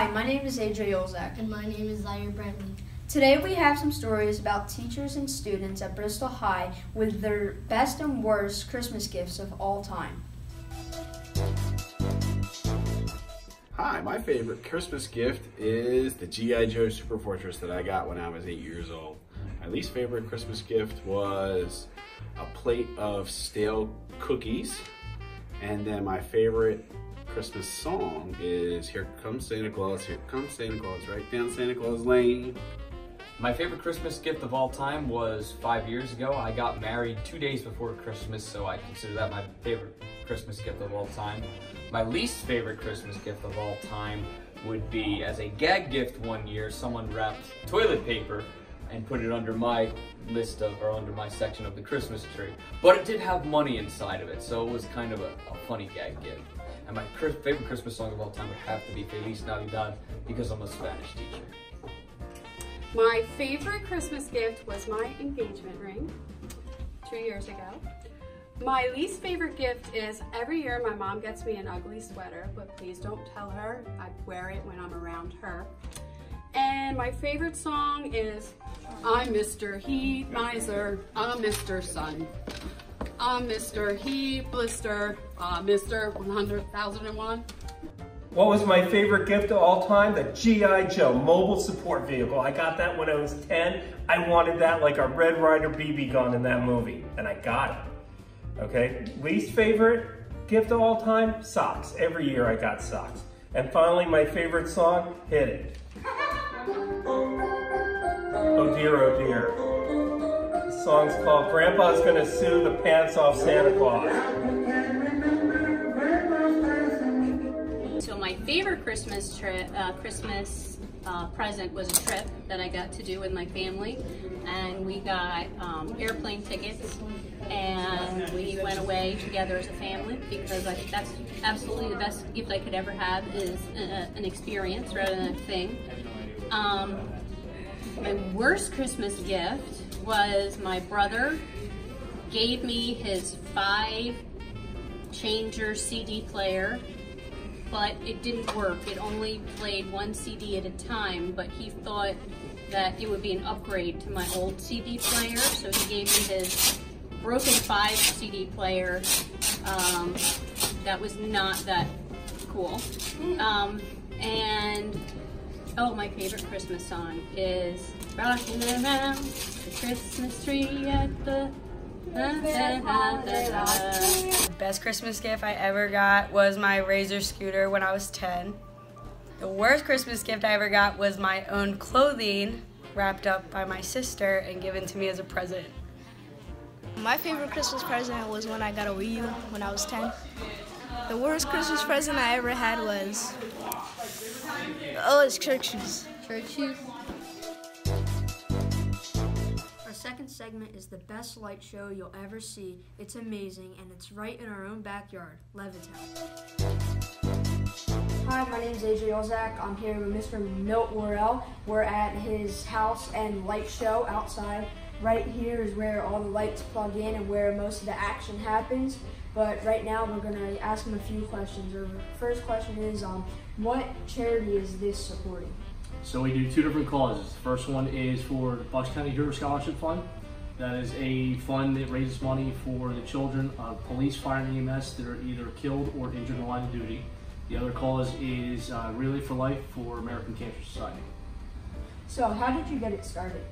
Hi, my name is AJ Olzak. And my name is Zaire Brentley. Today we have some stories about teachers and students at Bristol High with their best and worst Christmas gifts of all time. Hi, my favorite Christmas gift is the G.I. Joe Super Fortress that I got when I was 8 years old. My least favorite Christmas gift was a plate of stale cookies. And then my favorite Christmas song is Here Comes Santa Claus, Here Comes Santa Claus, right down Santa Claus Lane. My favorite Christmas gift of all time was 5 years ago. I got married 2 days before Christmas, so I consider that my favorite Christmas gift of all time. My least favorite Christmas gift of all time would be, as a gag gift one year, someone wrapped toilet paper and put it under my list of, or under my section of the Christmas tree. But it did have money inside of it, so it was kind of a funny gag gift. And my favorite Christmas song of all time would have to be Feliz Navidad, because I'm a Spanish teacher. My favorite Christmas gift was my engagement ring 2 years ago. My least favorite gift is every year my mom gets me an ugly sweater, but please don't tell her. I wear it when I'm around her. And my favorite song is I'm Mr. Heat Miser, I'm Mr. Sun. I'm Mr. Heat Blister, I'm Mr. 100,001. What was my favorite gift of all time? The G.I. Joe mobile support vehicle. I got that when I was 10. I wanted that like a Red Ryder BB gun in that movie, and I got it. Okay, least favorite gift of all time? Socks. Every year I got socks. And finally, my favorite song, Hit It. Oh dear, oh dear. The song's called Grandpa's Gonna Sue the Pants Off Santa Claus. So my favorite Christmas present was a trip that I got to do with my family, and we got airplane tickets, and we went away together as a family, because I think that's absolutely the best gift I could ever have, is an experience rather than a thing. My worst Christmas gift was my brother gave me his 5-changer CD player, but it didn't work. It only played one CD at a time, but he thought that it would be an upgrade to my old CD player, so he gave me his broken 5-CD player. That was not that cool. And oh, my favorite Christmas song is Rockin' Around the Christmas Tree at the Best Christmas gift I ever got was my Razor scooter when I was 10. The worst Christmas gift I ever got was my own clothing wrapped up by my sister and given to me as a present. My favorite Christmas present was when I got a Wii U when I was 10. The worst Christmas present I ever had was, it's church shoes. Church shoes. Our second segment is the best light show you'll ever see. It's amazing, and it's right in our own backyard, Levittown. Hi, my name is AJ Olzak. I'm here with Mr. Milt Worrell. We're at his house and light show outside. Right here is where all the lights plug in and where most of the action happens. But right now we're going to ask him a few questions. Our first question is, what charity is this supporting? So we do 2 different causes. The first one is for the Bucks County Hero Scholarship Fund. That is a fund that raises money for the children of police, fire, and EMS that are either killed or injured in the line of duty. The other cause is Relay for Life for American Cancer Society. So how did you get it started?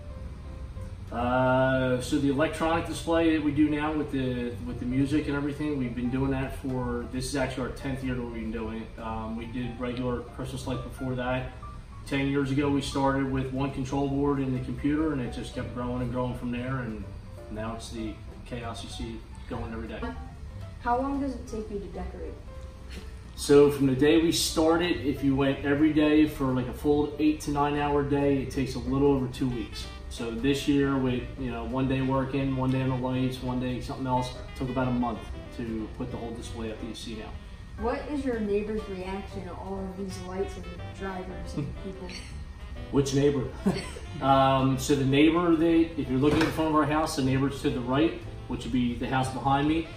So the electronic display that we do now with the music and everything, we've been doing that for, this is actually our 10th year that we've been doing it. We did regular Christmas light before that. 10 years ago we started with one control board in the computer, and it just kept growing and growing from there, and now it's the chaos you see going every day. How long does it take you to decorate? So from the day we started, if you went every day for like a full 8 to 9 hour day, it takes a little over 2 weeks. So this year with, one day working, one day on the lights, one day something else, took about a month to put the whole display up that you see now. What is your neighbor's reaction to all of these lights and the drivers and people? Which neighbor? So the neighbor, if you're looking at the front of our house, the neighbors to the right, which would be the house behind me,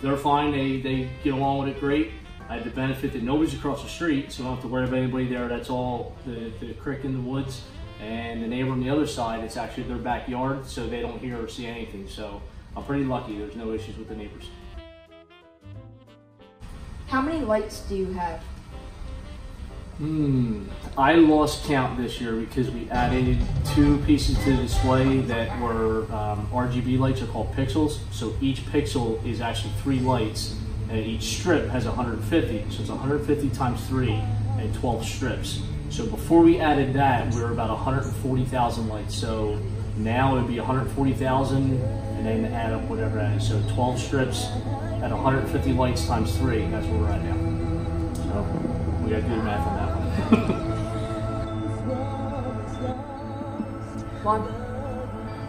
they're fine, they get along with it great. I have the benefit that nobody's across the street, so I don't have to worry about anybody there. That's all the creek in the woods. And the neighbor on the other side, it's actually their backyard, so they don't hear or see anything. So I'm pretty lucky. There's no issues with the neighbors. How many lights do you have? I lost count this year because we added 2 pieces to the display that were RGB lights. Are called pixels. So each pixel is actually 3 lights, and each strip has 150. So it's 150 times 3 and 12 strips. So before we added that, we were about 140,000 lights. So now it would be 140,000, and then add up whatever that is. So 12 strips at 150 lights times 3. That's where we're at now. So we got to do the math on that one.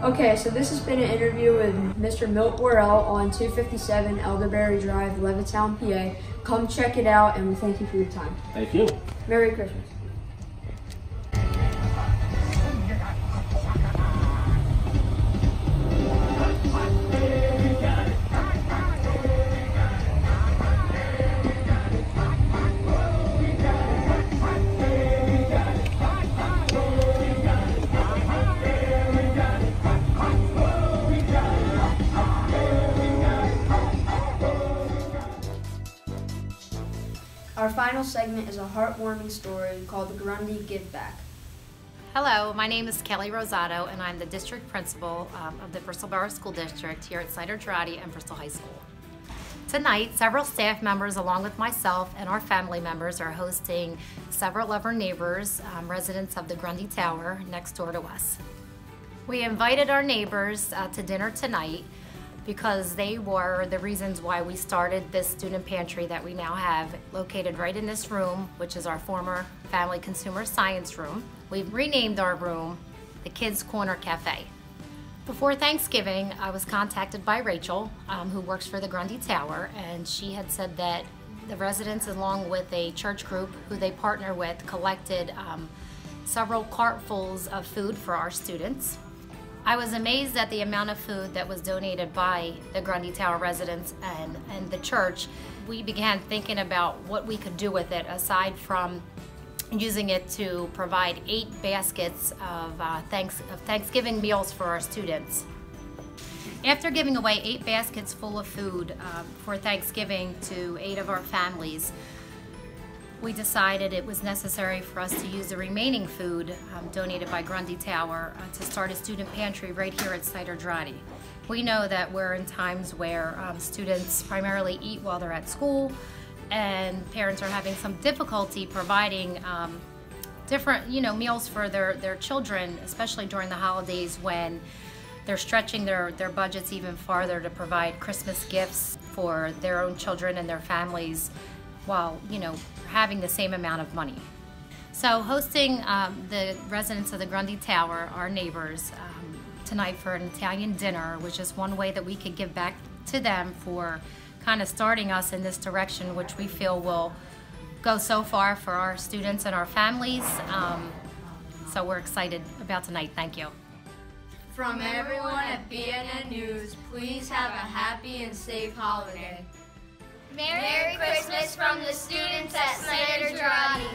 Okay, so this has been an interview with Mr. Milt Worrell on 257 Elderberry Drive, Levittown, PA. Come check it out, and we thank you for your time. Thank you. Merry Christmas. Our final segment is a heartwarming story called the Grundy Give Back. Hello, my name is Kelly Rosato, and I'm the district principal of the Bristol Borough School District here at Cider Girardi and Bristol High School. Tonight, several staff members along with myself and our family members are hosting several of our neighbors, residents of the Grundy Tower next door to us. We invited our neighbors to dinner tonight because they were the reasons why we started this student pantry that we now have located right in this room, which is our former Family Consumer Science room. We've renamed our room the Kids Corner Cafe. Before Thanksgiving, I was contacted by Rachel, who works for the Grundy Tower, and she had said that the residents, along with a church group who they partner with, collected several cartfuls of food for our students. I was amazed at the amount of food that was donated by the Grundy Tower residents and the church. We began thinking about what we could do with it aside from using it to provide 8 baskets of Thanksgiving meals for our students. After giving away 8 baskets full of food for Thanksgiving to 8 of our families, we decided it was necessary for us to use the remaining food donated by Grundy Tower to start a student pantry right here at Cider Girardi. We know that we're in times where students primarily eat while they're at school, and parents are having some difficulty providing different meals for their children, especially during the holidays when they're stretching their budgets even farther to provide Christmas gifts for their own children and their families while having the same amount of money. So hosting the residents of the Grundy Tower, our neighbors, tonight for an Italian dinner, which is one way that we could give back to them for kind of starting us in this direction, which we feel will go so far for our students and our families. So we're excited about tonight. Thank you. From everyone at BNN News, please have a happy and safe holiday. Merry Christmas from the students at Cider Girardi.